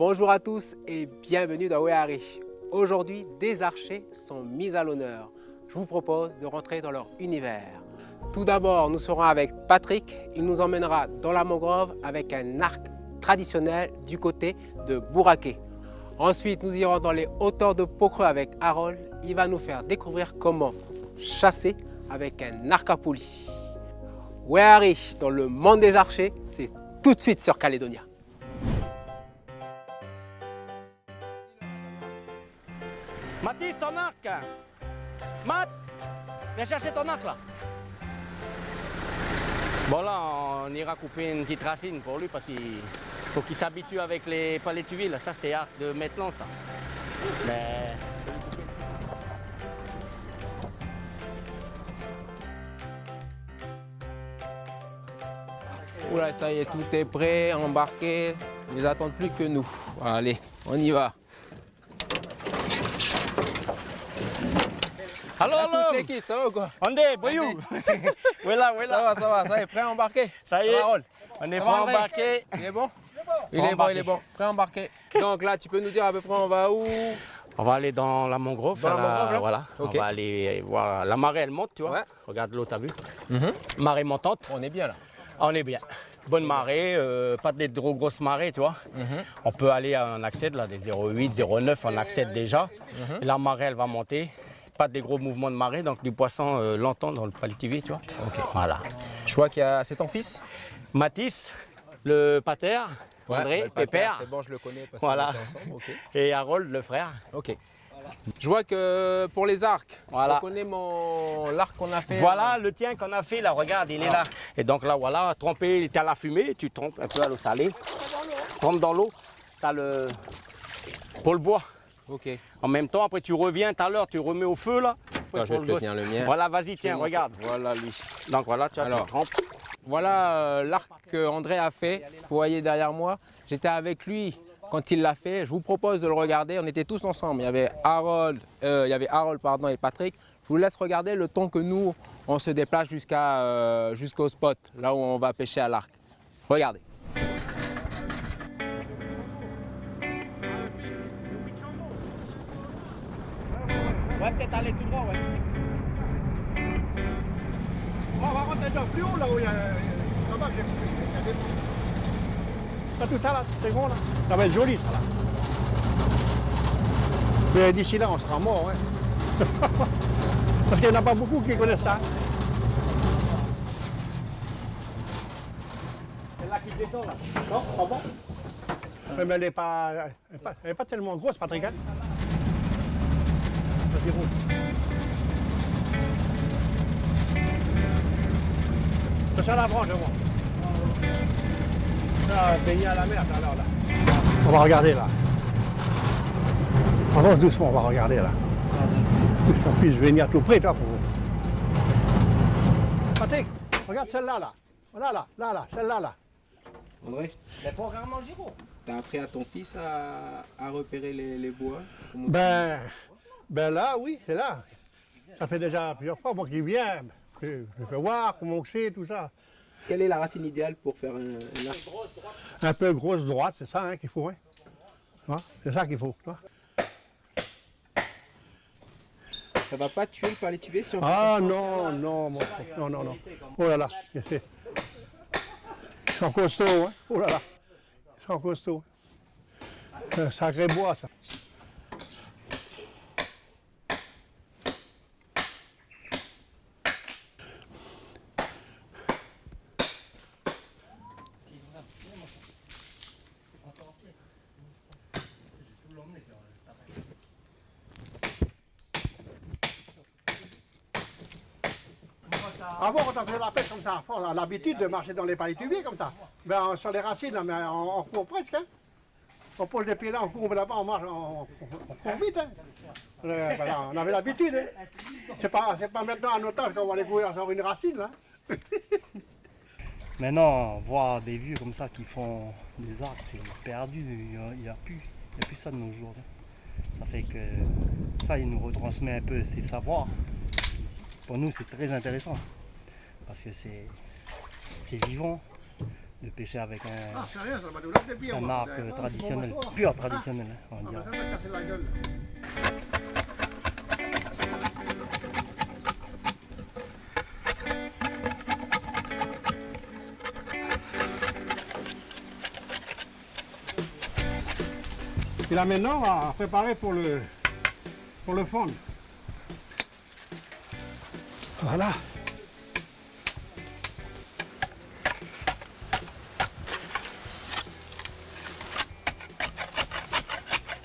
Bonjour à tous et bienvenue dans Weari. Aujourd'hui, des archers sont mis à l'honneur. Je vous propose de rentrer dans leur univers. Tout d'abord, nous serons avec Patrick. Il nous emmènera dans la mangrove avec un arc traditionnel du côté de Bouraké. Ensuite, nous irons dans les hauteurs de Pocreux avec Harold. Il va nous faire découvrir comment chasser avec un arc à poulie. Weari, dans le monde des archers, c'est tout de suite sur Calédonia. Mathis, ton arc. Matt, viens chercher ton arc là. Bon là, on ira couper une petite racine pour lui parce qu'il faut qu'il s'habitue avec les palétuviers. Ça c'est arc de maintenant ça. Mais... Oula, ça y est, tout est prêt, embarqué. Ils n'attendent plus que nous. Allez, on y va. Allô, allô. L'équipe, ça va ou quoi? Andé, boyou. Voilà, voilà. Ça y est, prêt à embarquer? Ça y est, Harold, on est ça prêt va, à André? embarquer. Il est bon? Embarqué. Il est bon, prêt à embarquer. Donc là, tu peux nous dire à peu près on va où? On va aller dans la mangrove. Dans la mangrove, là? Voilà. Ok. On va aller voir la marée, elle monte, tu vois. Ouais. Regarde l'eau, t'as vu? Marée montante. On est bien là. On est bien. Bonne marée, pas des trop grosses marées, tu vois. On peut aller, on accède là, des 0,8, 0,9, on accède déjà. Et la marée, elle va monter. Pas des gros mouvements de marée, donc du poisson longtemps dans le palétuvier, tu vois. Ok. Voilà. Je vois qu'il y a. C'est ton fils? Mathis, le pater, André, le pater, Pépère, c'est bon, je le connais parce Voilà. qu'on était ensemble. Ok. et Harold, le frère. Ok. Je vois que pour les arcs, Voilà. on connaît l'arc qu'on a fait. Voilà le tien qu'on a fait là, regarde, il est là. Et donc là, voilà, tremper, il était à la fumée, tu trempes un peu à l'eau salée. Trempe dans l'eau, ça le... pour le bois. Ok. En même temps, après tu reviens tout à l'heure, tu remets au feu là. Attends, je vais pour te le tenir le mien. Voilà, vas-y, tiens, Je vais regarde. montrer. Voilà lui. Donc voilà, tu as Alors. tu trempes. Voilà l'arc que André a fait. Vous voyez derrière moi, j'étais avec lui quand il l'a fait. Je vous propose de le regarder. On était tous ensemble. Il y avait Harold, et Patrick. Je vous laisse regarder le temps que nous, on se déplace jusqu'au spot, là où on va pêcher à l'arc. Regardez. Ouais, peut-être aller tout droit, ouais. On va rentrer dans plus haut là où il y a. Là-bas, il y a des. Ça, tout ça là, c'est gros là. Ça va être joli ça là. Mais d'ici là, on sera mort, ouais. Parce qu'il n'y en a pas beaucoup qui connaissent ça. C'est là qui descend là. Non, pas bon. Mais elle n'est pas, tellement grosse, Patrick. Hein. Vas-y, roule. C'est ça la branche, je vois. Ça, baigné à la mer, tout à l'heure, là. On va regarder, là. Avance doucement, on va regarder, là. En plus, je vais venir tout près, toi, pour vous. Patrick, regarde celle-là, là. Voilà, là, celle-là, là. André, Mais pour rarement le giro. tu as appris à ton fils à repérer les bois? Ben là, oui, c'est là. Ça fait déjà plusieurs fois, moi, qui viens. Je fais voir comment c'est, tout ça. Quelle est la racine idéale pour faire un arc? Un peu grosse droite, c'est ça hein, qu'il faut. Hein. Tu vois, c'est ça qu'il faut. Tu vois. Ça va pas tuer le palétuvier si on Ah non, non. Oh là là. Ils sont costauds, hein. Oh là là. Ils sont costauds. C'est un sacré bois, ça. Avant, quand on faisait la pêche comme ça, on a l'habitude de marcher dans les palétuviers comme ça. Ben, sur les racines, là, mais on court presque. Hein. On pose les pieds là, on court là-bas, on marche, on court vite. Hein. Voilà, on avait l'habitude. Hein. C'est pas maintenant à notre âge qu'on va aller courir sur une racine. Là. Maintenant, voir des vieux comme ça qui font des arcs, c'est perdu. Il n'y a plus ça de nos jours. Ça fait que ça, il nous retransmet un peu ses savoirs. Pour nous, c'est très intéressant parce que c'est vivant. de pêcher avec Ah, sérieux, ça m'a donné des pieds, un moi. arc traditionnel, pur traditionnel, hein, on va Ah, dire. ça m'a cassé la gueule. Et là maintenant, on va préparer pour le fondre. Voilà.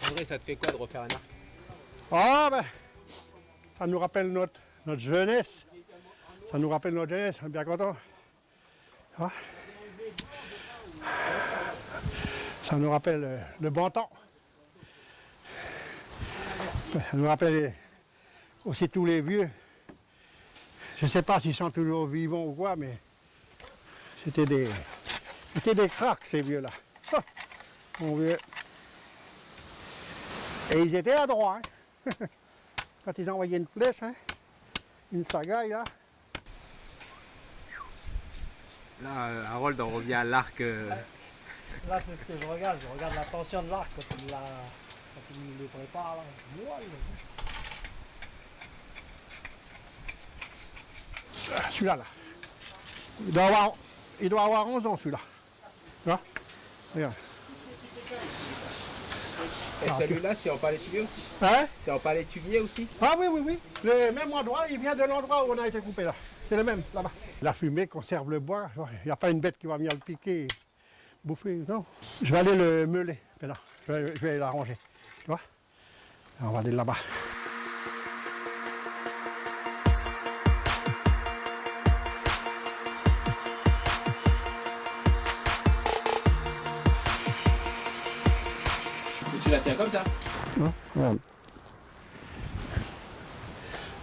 André, ça te fait quoi de refaire un arc? Ah ben, ça nous rappelle notre jeunesse. Ça nous rappelle notre jeunesse, on est bien content. Ah. Ça nous rappelle le bon temps. Ça nous rappelle aussi tous les vieux. Je ne sais pas s'ils sont toujours vivants ou quoi, mais c'était des cracks, ces vieux-là. Ah, mon vieux. Et ils étaient adroits, hein. Quand ils envoyaient une flèche, hein, une sagaille, là. Là, Harold, on revient à l'arc. Là, c'est ce que je regarde la tension de l'arc quand il le prépare. Là. Celui-là, là. Il doit avoir 11 ans, celui-là. Tu vois? Regarde. Et celui-là, c'est en palétuvier aussi? Hein? C'est en palétuvier aussi? Ah oui, oui, oui. Le même endroit, il vient de l'endroit où on a été coupé, là. C'est le même, là-bas. La fumée conserve le bois. Il n'y a pas une bête qui va venir le piquer et bouffer, non. Je vais aller le meuler, là. Je vais l'arranger. Tu vois? On va aller là-bas. Tu la tiens comme ça? Non, regarde.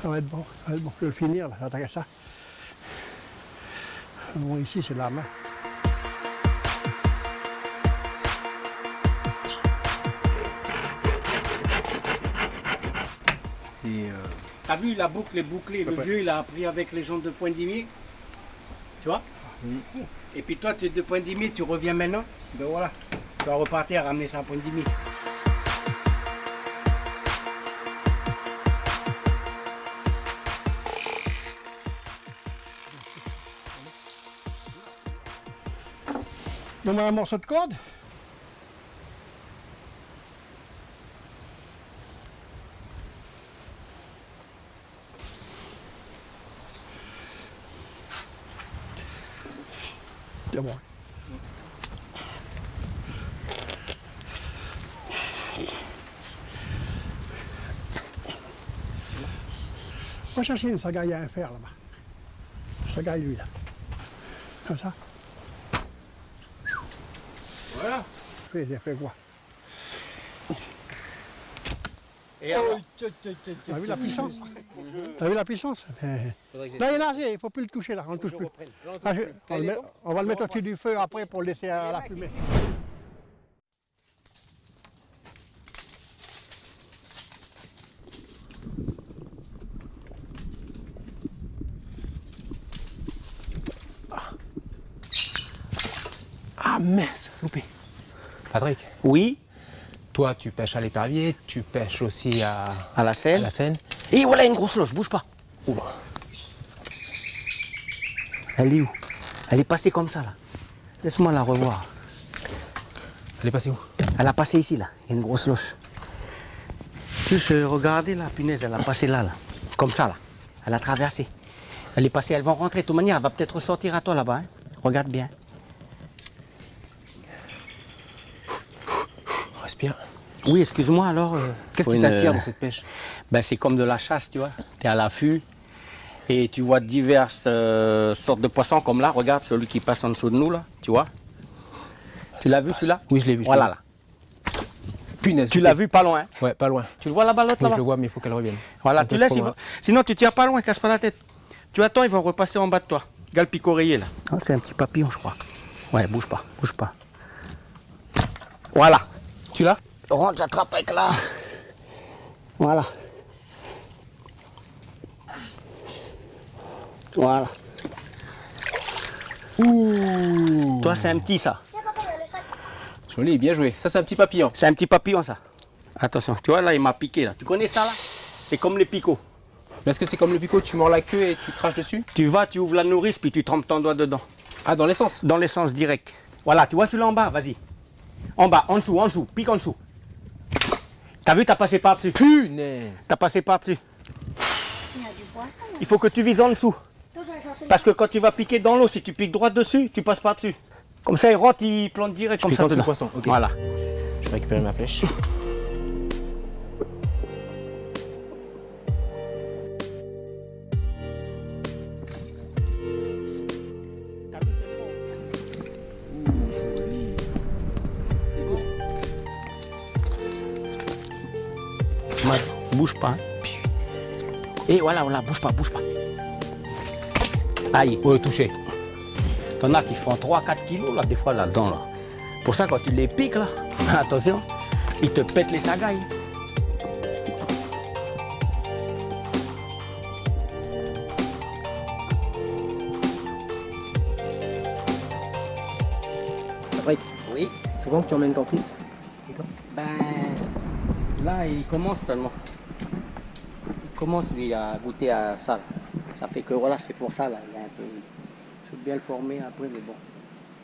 Ça va être bon, ça va être bon. Je vais le finir, là, attaquer ça. Bon, ici, c'est la main. T'as vu, la boucle est bouclée. Le vieux, il a appris avec les gens de Pointe-Dimier. Tu vois? Et puis toi, tu es de Pointe-Dimier, tu reviens maintenant. Ben voilà. Tu vas repartir à ramener ça à Pointe-Dimier. On a un morceau de corde. C'est bon. On va chercher une sagaille à un fer là-bas. Sagaille lui là. Comme ça. Voilà. J'ai fait quoi? Et alors, T'as vu la puissance? T'as vu la puissance? Là, il est nager, il ne faut plus le toucher là, on ne le touche plus. Ah, on va le mettre au-dessus du feu après pour le laisser à la fumée. Ah mince, loupé. Patrick, oui, toi tu pêches à l'épervier, tu pêches aussi à à la Seine. la Seine. Et voilà une grosse loche, bouge pas. Oula. Elle est où? Elle est passée comme ça là. Laisse-moi la revoir. Elle est passée où? Elle a passé ici là, il y a une grosse loche. Juste regardez la punaise, elle a passé là, comme ça là. Elle a traversé. Elle est passée, elle va rentrer. De toute manière, elle va peut-être ressortir à toi là-bas. Hein. Regarde bien. Respire. Oui, excuse-moi alors. Qu'est-ce faut qui une, t'attire dans cette pêche? Ben, c'est comme de la chasse, tu vois. Tu es à l'affût et tu vois diverses sortes de poissons comme là. Regarde celui qui passe en dessous de nous là, tu vois. Tu l'as vu celui-là? Oui, je l'ai vu. Voilà là. Punaise. Tu l'as vu pas loin. Ouais, pas loin. Tu le vois là-bas, l'autre Oui, je là-bas? le vois, mais il faut qu'elle revienne. Voilà, Un tu peu laisses. trop loin. Sinon, tu tires pas loin, casse pas la tête. Tu attends, ils vont repasser en bas de toi. Regarde le picoreiller là. Oh, c'est un petit papillon, je crois. Ouais, bouge pas, bouge pas. Voilà. Tu l'as? Rentre, j'attrape avec là. Voilà. Voilà. Ouh. Toi, c'est un petit ça. Joli, bien joué. Ça, c'est un petit papillon. C'est un petit papillon ça. Attention, tu vois là, il m'a piqué là. Tu connais ça là? C'est comme les picots. Mais est-ce que c'est comme le picot, tu mords la queue et tu craches dessus? Tu vas, tu ouvres la nourrice, puis tu trempes ton doigt dedans. Ah, dans l'essence? Dans l'essence direct. Voilà, tu vois celui-là en bas, vas-y. En bas, en dessous, pique en dessous. T'as vu, t'as passé par-dessus. Punaise. T'as passé par-dessus. Il y a du poisson. Il faut que tu vises en dessous. Donc, je vais chercher Parce que quand tu vas piquer dans l'eau, si tu piques droit dessus, tu passes par-dessus. Comme ça, il rentre, il plante direct comme piques ça en dessous dedans. le poisson, ok. Voilà. Je vais récupérer ma flèche. Bouge pas. Et voilà, bouge pas. Aïe. Ouais, touché. T'en as qui font 3-4 kilos là, des fois là-dedans là. Pour ça, quand tu les piques là, attention, ils te pètent les sagailles. Patrick, Oui. c'est souvent que tu emmènes ton fils? Ben, là, il commence seulement. Il commence, lui, à goûter à ça. Ça fait que, voilà, c'est pour ça, là. Il est un peu... Je veux bien le former après, mais bon.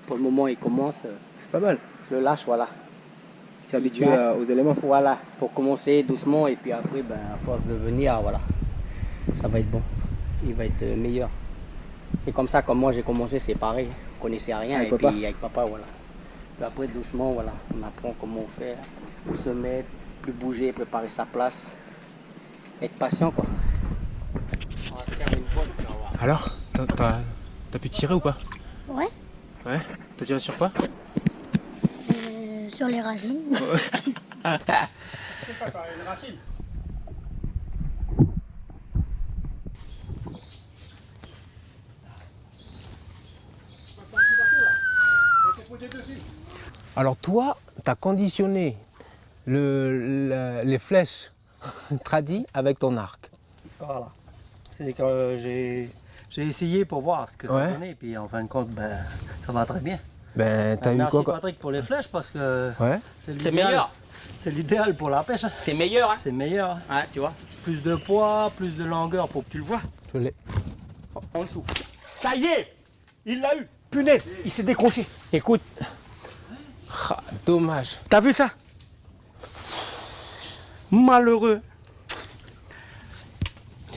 Pour le moment, il commence. C'est pas mal. Je le lâche, voilà. Il s'est habitué Bien. aux éléments. Voilà, pour commencer doucement, et puis après, ben, à force de venir, voilà. Ça va être bon. Il va être meilleur. C'est comme ça, comme moi, j'ai commencé, c'est pareil. Je connaissais rien, Avec et papa. puis avec papa, voilà. Puis après, doucement, voilà, on apprend comment faire, où se mettre, plus bouger, préparer sa place. Être patient, quoi. On va faire une bonne, puis on va- Alors, t'as pu tirer ou pas? Ouais. Ouais. T'as tiré sur quoi? Sur les racines. C'est pas ça, une racine. Alors toi, t'as conditionné les flèches tradies avec ton arc. Voilà. C'est que j'ai essayé pour voir ce que Ouais. ça donnait, puis en fin de compte, ben, ça va très bien. Ben, t'as eu Merci quoi? Patrick pour les flèches parce que Ouais. C'est l'idéal. meilleur. C'est l'idéal pour la pêche. Hein. C'est meilleur, hein. C'est meilleur. Hein. Ouais, tu vois. Plus de poids, plus de longueur pour Tu le vois, Je l'ai. en dessous. Ça y est, il l'a eu. Punaise, il s'est décroché. Écoute, Ah, dommage. t'as vu ça? Malheureux.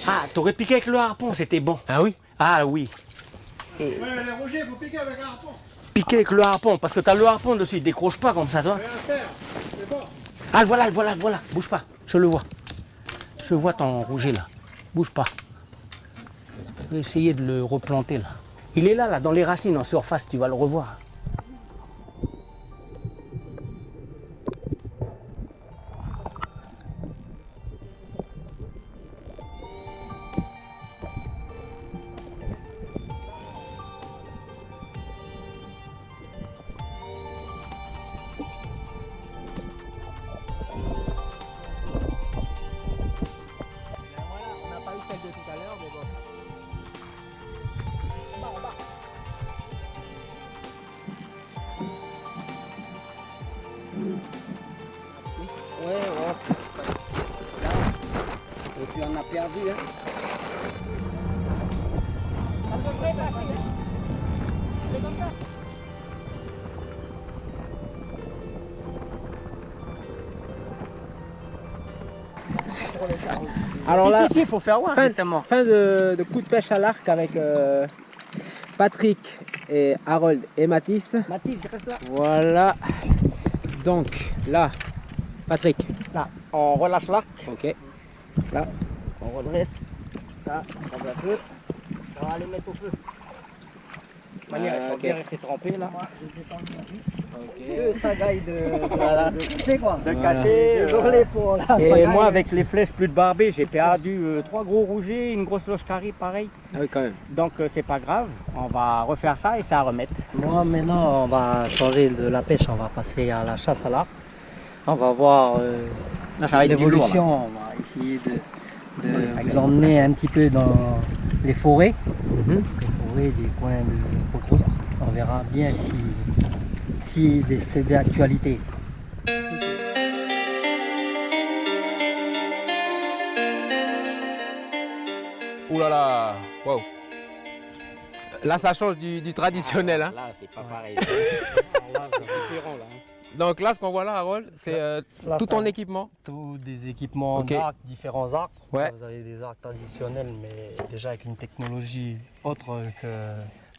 Ah, t'aurais piqué avec le harpon, c'était bon. Ah oui? Ah oui, Ouais, les rougiers, il faut piquer avec un harpon. piqué avec le harpon, parce que t'as le harpon dessus, il décroche pas comme ça, toi. Et un fer, c'est bon. Ah, le voilà, bouge pas, je le vois. Je vois ton rouget là, bouge pas. Je vais essayer de le replanter là. Il est là, dans les racines, en surface, tu vas le revoir. On n'a pas eu celle de tout à l'heure, mais bon. Ouais. Là. Et puis on a perdu, hein. Alors là, il faut faire voir, fin, justement. fin de coup de pêche à l'arc avec Patrick et Harold et Mathis. Mathis, reste là. Voilà. Donc là, Patrick. Là, on relâche l'arc, Ok. on redresse. Ça, on va feu. On va aller mettre au feu. De manière, il faut ok. bien rester trempé là. Ok. sagaille De quoi. De Voilà. cacher. Désolé pour la Et sagaille. moi, avec les flèches plus de barbées, j'ai perdu 3 gros rougets, une grosse loge carrée, pareil. Ah oui, quand même. Donc c'est pas grave, on va refaire ça et ça à remettre. Moi maintenant on va changer de la pêche, on va passer à la chasse à l'arc. On va voir Là, ça va être du lourd, là. l'évolution, on va essayer Sur les de sagailles. vous emmener un petit peu dans les forêts, Mhm. les forêts des coins de Pocos. On verra bien si c'est d'actualité. Ouh là là, wow. Là, ça change du traditionnel. Hein. Là, c'est pas pareil. Là, c'est différent. Là. Donc là, ce qu'on voit là, Harold, c'est tout ton équipement. Tous des équipements Ok. d'arcs, différents arcs. Ouais. Là, vous avez des arcs traditionnels, mais déjà avec une technologie autre que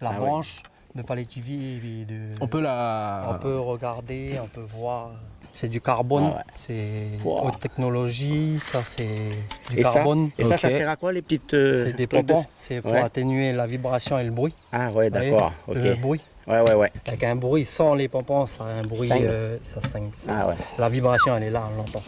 la Ah ouais. branche de palétuvier. Et On peut on peut regarder, on peut voir. C'est du carbone, Ah ouais. c'est Wow. haute technologie, ça c'est du Et ça, carbone. Et ça Ok. sert à quoi les petites. C'est des trucs de- pompons, c'est pour Ouais. atténuer la vibration et le bruit. Ah ouais, Vous voyez, d'accord. Ok. Le bruit. Ouais. Avec un bruit sans les pompons, ça a un bruit, Cingle. ça cingle. Ah ouais. La vibration elle est là, on l'entend.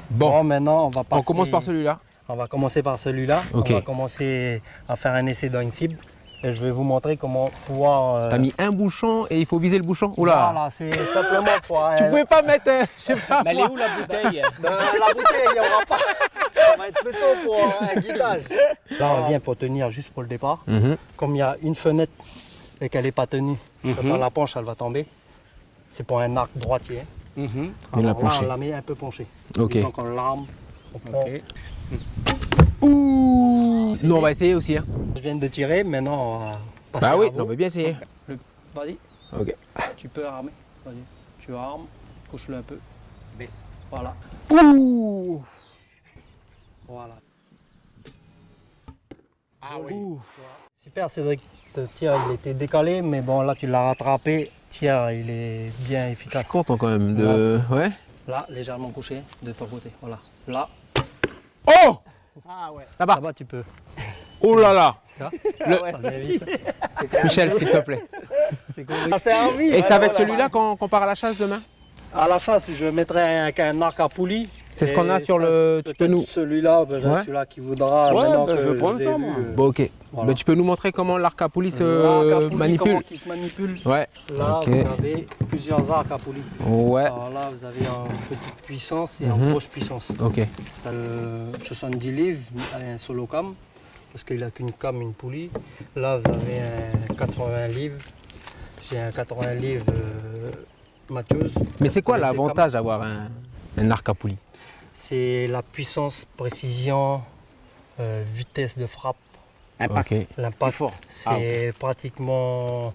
Bon, Maintenant on va passer. on commence par celui-là. On va commencer par celui-là. Ok. On va commencer à faire un essai dans une cible. Et je vais vous montrer comment pouvoir. T'as mis un bouchon et il faut viser le bouchon. Oula. Voilà, c'est simplement pour. Tu pouvais pas mettre, je sais pas. Mais elle moi. est où la bouteille? La bouteille, il n'y aura pas. Ça va être plutôt pour un guidage. Là, on vient pour tenir juste pour le départ. Mhm. Comme il y a une fenêtre et qu'elle n'est pas tenue, quand la penche, elle va tomber. C'est pour un arc droitier. Mhm. Mais la Alors là, pencher. on la met un peu penchée. Ok. Donc on l'arme, on prend. Ok. Ouh. Nous, on va essayer aussi. Hein. Je viens de tirer, maintenant on va passer Bah à oui, vous. on va bien essayer. Vas-y. Ok. Tu peux armer. Vas-y. Tu armes, couche-le un peu. Baisse. Voilà. Ouh. Voilà. Ah oui. Super Cédric, le tir il était décalé, mais bon là tu l'as rattrapé. Tir il est bien Je efficace. suis content quand même de. Ouais. Là, légèrement couché de ton côté. Voilà. Là, Oh. Ah ouais. Là-bas. là-bas tu peux. Oh là là. Tu vois Le- Ça vient vite. C'est quand même- Michel, s'il te plaît. c'est cool. Ça s'est servi. Et c'est avec celui-là qu'on part à la chasse demain? À la chasse, je mettrai un arc à poulie. C'est ce Et qu'on a sur ça, le. Tu peux peut-être nous. Celui-là, ben, Ouais. celui-là qui voudra. Ouais, maintenant ben, que je vais prendre vous ai ça, vu, moi. Bon, ok. Voilà. Ben, tu peux nous montrer comment l'arc à poulie l'arc à se poulie, manipule? comment il se manipule. Ouais. Là, Ok. vous avez plusieurs arcs à poulie. Ouais. Alors là, vous avez en petite puissance et en Mhm. grosse puissance. Ok. C'est un 70 livres, un solo cam, parce qu'il n'a qu'une cam, une poulie. Là, vous avez un 80 livres. J'ai un 80 livres Matthews. Mais c'est quoi Avec des l'avantage d'avoir un arc à poulie? cams. C'est la puissance, précision, vitesse de frappe, Impact. Ok. l'impact. fort. C'est pratiquement.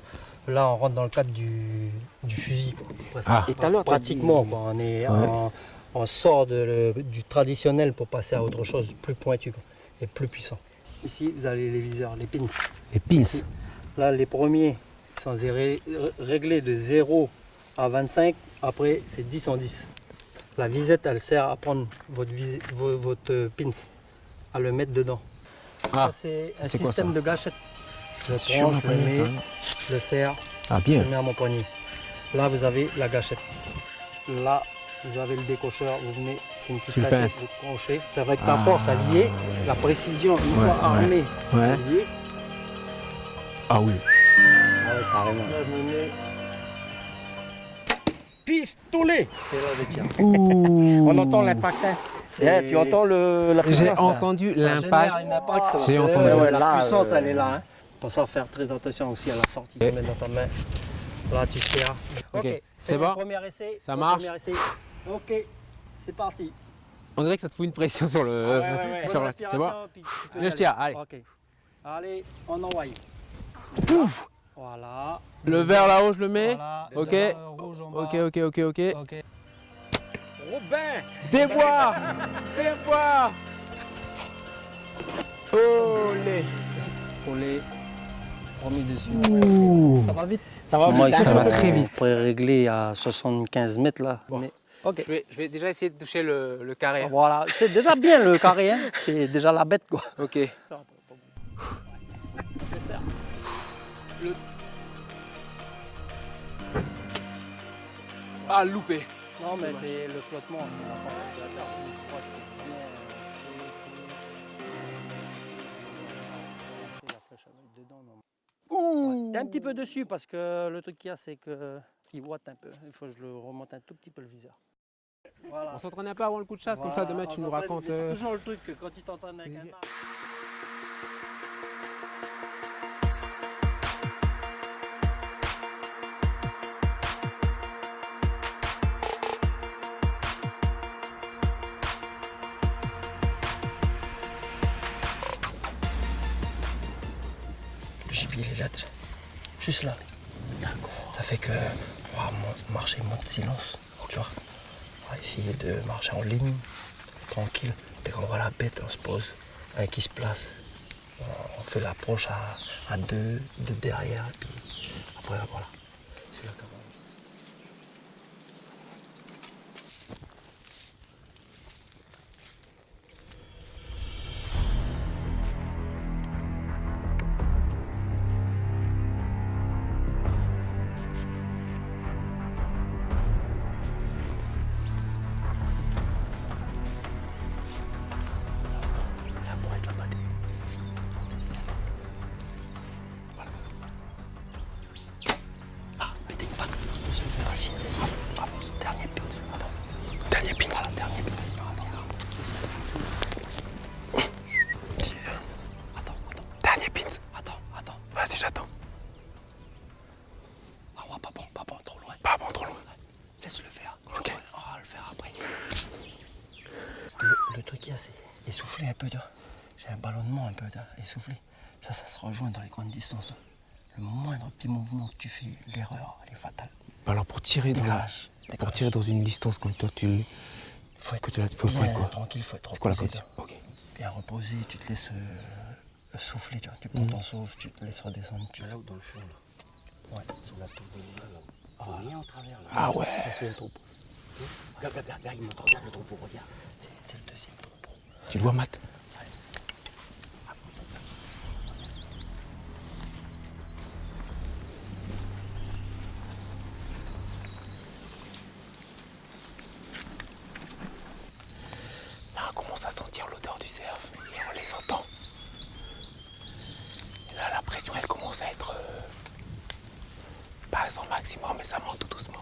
Là, on rentre dans le cadre du fusil. quoi. Presque. Ah. Et tout à l'heure, t'as Pratiquement, dit- quoi. Ouais. On sort du traditionnel pour passer à autre chose, plus pointu quoi, et plus puissant. Ici, vous avez les viseurs, les pins. Les pins. Ici. Là, les premiers sont réglés de 0 à 25. Après, c'est 10 en 10. La visette, elle sert à prendre votre pins, à le mettre dedans. Ah, Ça, c'est un c'est quoi, système ça de gâchette. Je le Sur prends, la je le mets, poignée, je le serre, Ah, je bien. le mets à mon poignet. Là, vous avez la gâchette. Là, vous avez le décocheur. Vous venez, c'est une petite Tu le pincette, pinces. vous cronchez. C'est avec ta Ah. force alliée, la précision, une Ouais, fois ouais. armée, Ouais. alliée. Ah oui. Ah ouais, carrément. Là, je me mets Pistolet. et là, je tire. Ouh. On entend l'impact. Hein. C'est- Tu entends la J'ai puissance. entendu Ça génère l'impact. un impact. J'ai C'est- entendu. ouais, la Là, puissance, elle est là. Hein. Pour ça, faire très attention aussi à la sortie que tu mets dans ta main. Là, tu serres. Ok. Fais C'est le bon? Premier essai. Ça le marche? premier essai. Ok, c'est parti. On dirait que ça te fout une pression sur le. ouais. sur Bonne la- C'est bon? respiration, puis tu peux y Je aller. tire, allez. Ok. Allez, on envoie. Voilà. Le vert là-haut, je le mais. Voilà. Ok. Le rouge en bas. Ok, ok, ok, ok. Ok. Robin. Déboire! Déboire! Olé! Collé. Remis dessus. Ouh! Ça va vite. Ça va Moi, vite. Ça va ils très sont vite. pré-réglés à 75 mètres là. Bon. Mais- ok. Je vais déjà essayer de toucher le carré. hein. Voilà, c'est déjà bien le carré, hein. C'est déjà la bête quoi. Ok. Le- Ah, loupé! Non mais c'est le flottement, c'est la partie de la terre. Une fois que c'est bien, la flèche elle va être dedans, non. Ouh! T'es un petit peu dessus parce que le truc qu'il y a c'est qu'il ouate un peu. Il faut que je le remonte un tout petit peu le viseur. Voilà. On s'entraîne un peu avant le coup de chasse, comme ça demain tu nous racontes. C'est toujours le truc que quand tu t'entraînes avec un arc. gibier il est là déjà. Juste là. Ça fait que on va marcher en mode silence. Tu vois. On va essayer de marcher en ligne, tranquille. Dès qu'on voit la bête, on se pose, un qui se place. On fait l'approche à deux derrière. Et puis après, voilà. C'est là qu'on va. Le truc qu'il y a, c'est essouffler un peu, tu vois. J'ai un ballonnement un peu, tu vois, essoufflé. Ça se rejoint dans les grandes distances. Le moindre petit mouvement que tu fais, l'erreur, elle est fatale. Alors pour tirer dans une distance comme toi, faut être quoi? Tranquille, faut être C'est quoi la reposé, condition? Ok. bien reposé, tu te laisses souffler, tu vois. Tu prends ton souffle, tu te laisses redescendre. Là où dans le fond, là. Ouais. Sur la tour de l'image, là. Tu vois rien en travers, là. Ah ouais. Ça, c'est un troupeau. Regarde, il montre, regarde le troupeau, regarde. C'est le deuxième troupeau. Tu le vois, Matt? Là, on commence à sentir l'odeur du cerf et on les entend. Et là, la pression, elle commence à être pas à son maximum, mais ça monte tout doucement.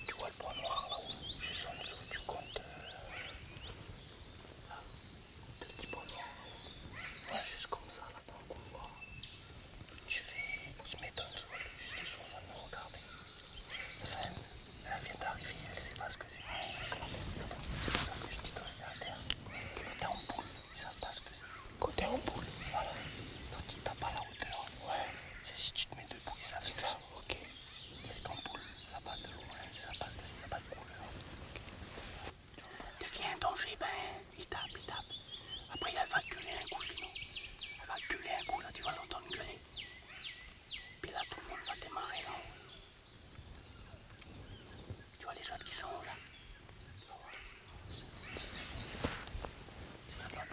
Tu vois le point noir là-haut, juste en dessous, tu comptes. Là, deux petits points noirs. Ouais, juste comme ça, là, dans le couloir. Tu fais 10 mètres en dessous, elle est juste dessous, en train de nous regarder. Enfin, elle vient d'arriver, elle sait pas ce que c'est. C'est pour ça que je dis de rester à terre. Côté en boule, ils savent pas ce que c'est. Côté en boule. Voilà. Donc ils tapent à la hauteur. Ouais. C'est si tu te mets debout, ils savent ce que c'est. Ok. Parce qu'en boule, là-bas de loin, ils savent pas ce que c'est, il n'y a pas de couleur. Dès qu'il y a un danger, ben, il tape. Après, elle va gueuler un coup, sinon. Elle va gueuler un coup, là, tu vas l'entendre gueuler. Puis là, tout le monde va démarrer là. Tu vois les autres qui sont là. C'est là-bas.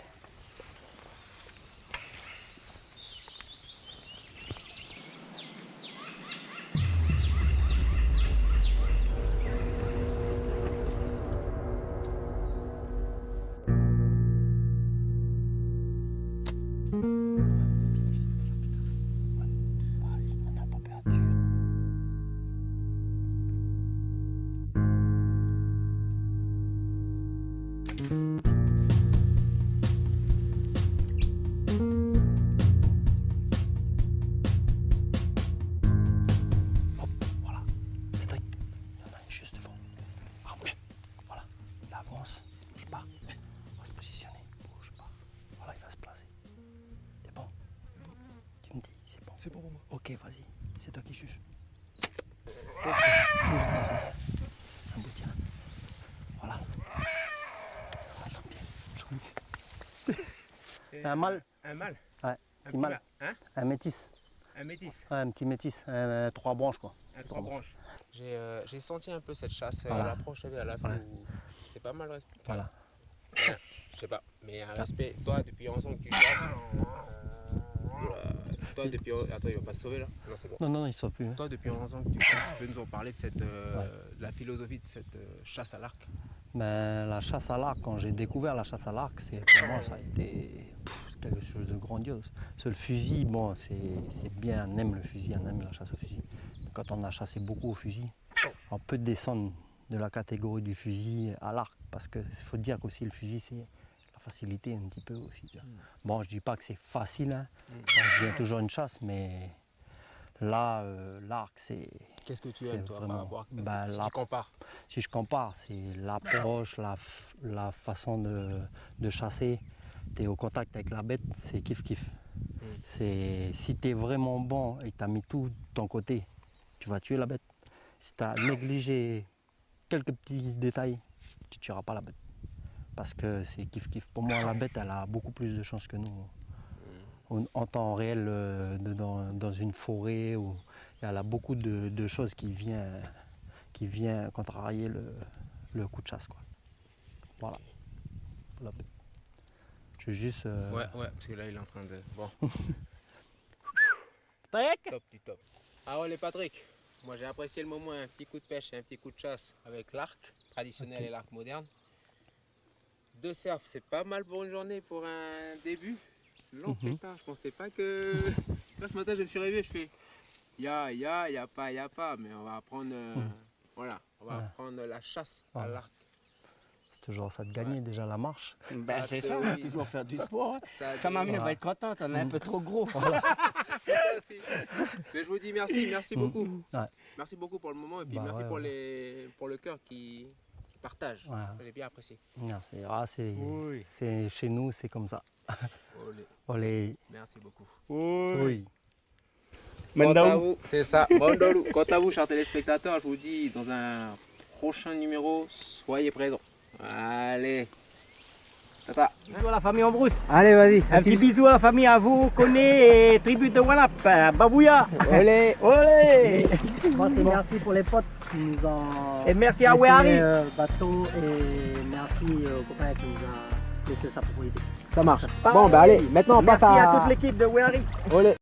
Vas-y, on n'a pas perdu. Hop, voilà. C'est vrai. Il y en a un juste devant. Ah, bouge. Voilà. Il avance. Bouge pas. On va se positionner. Bouge pas. Voilà, il va se placer. C'est bon. Tu me dis, c'est bon. C'est bon pour moi. Ok, vas-y. C'est toi qui juges. Ok. Un bout, tiens. Voilà. Attends bien. Un mâle. Un mâle. Ouais. Un Petit mâle. Hein? Un métis. Un métis. Ouais, un petit métis. 3 branches, quoi. À trois branches. J'ai senti un peu cette chasse Voilà. à l'approche à la fin. Ouais. Où c'est pas mal respect. Voilà. Je sais pas, mais un respect. Toi, depuis 11 ans que tu chasses. Toi, depuis. Attends, il va pas se sauver là? Non, c'est bon. Non, il ne sort plus. Hein. Toi, depuis 11 ans que tu chasses, tu peux nous en parler de cette, de la philosophie de cette chasse à l'arc? Ben, la chasse à l'arc, quand j'ai découvert la chasse à l'arc, pour moi, ça a été quelque chose de grandiose. Parce que le fusil, bon, c'est bien, on aime le fusil, on aime la chasse au fusil. Mais quand on a chassé beaucoup au fusil, on peut descendre de la catégorie du fusil à l'arc. Parce qu'il faut dire qu'aussi le fusil, c'est la facilité un petit peu aussi. Tu vois. Bon, je dis pas que c'est facile, hein. Ça devient toujours une chasse, mais là, l'arc, c'est... Qu'est-ce que tu c'est aimes, toi, par vraiment- rapport bah, si la- tu compares? Si je compare, c'est l'approche, la façon de chasser. Tu es au contact avec la bête, c'est kiff-kiff. Si tu es vraiment bon et que tu as mis tout de ton côté, tu vas tuer la bête. Si tu as négligé quelques petits détails, tu ne tueras pas la bête. Parce que c'est kiff-kiff. Pour moi, la bête, elle a beaucoup plus de chances que nous. En temps réel, dans une forêt, où elle a beaucoup de choses qui viennent contrarier le coup de chasse, quoi. Voilà. La bête. Je veux juste... Ouais, parce que là, il est en train de... Bon. Top du top. Ah ouais, les Patrick, moi j'ai apprécié le moment, un petit coup de pêche et un petit coup de chasse avec l'arc traditionnel et l'arc moderne. 2 cerfs, c'est pas mal pour une journée, pour un début. Long putain, je pensais pas que... Là, ce matin, je me suis réveillé, je fais... Y a pas, mais on va apprendre... Voilà, on va apprendre la chasse à l'arc. C'est toujours ça de gagner, déjà la marche. Ben, c'est te- ça, oui. toujours faire du sport. Hein. Ça, Ça mamie te- elle va être contente, on est un peu trop gros. C'est ça aussi. Mais je vous dis merci beaucoup. Ouais. Merci beaucoup pour le moment et puis Bah merci ouais, pour le cœur qui partage. Ouais. J'ai bien apprécié. Merci. Oui. C'est chez nous, c'est comme ça. Olé. Olé. Merci beaucoup. Oui. Quant à vous, c'est ça. Mandalou. Quant à vous, chers téléspectateurs, je vous dis dans un prochain numéro, soyez présents. Allez. Tata. Bisous à la famille Ambrousse. Allez, vas-y. Un petit bisou à la famille à vous, Koné et tribu de Wanap. Babouya. Olé. Olé. Moi, c'est merci pour les potes qui nous ont... Et merci à Wehari. bateau et merci au copain qui nous a laissé sa propriété. Ça marche. Bon, bah allez, maintenant on passe Merci à... à toute l'équipe de Wehari. Olé.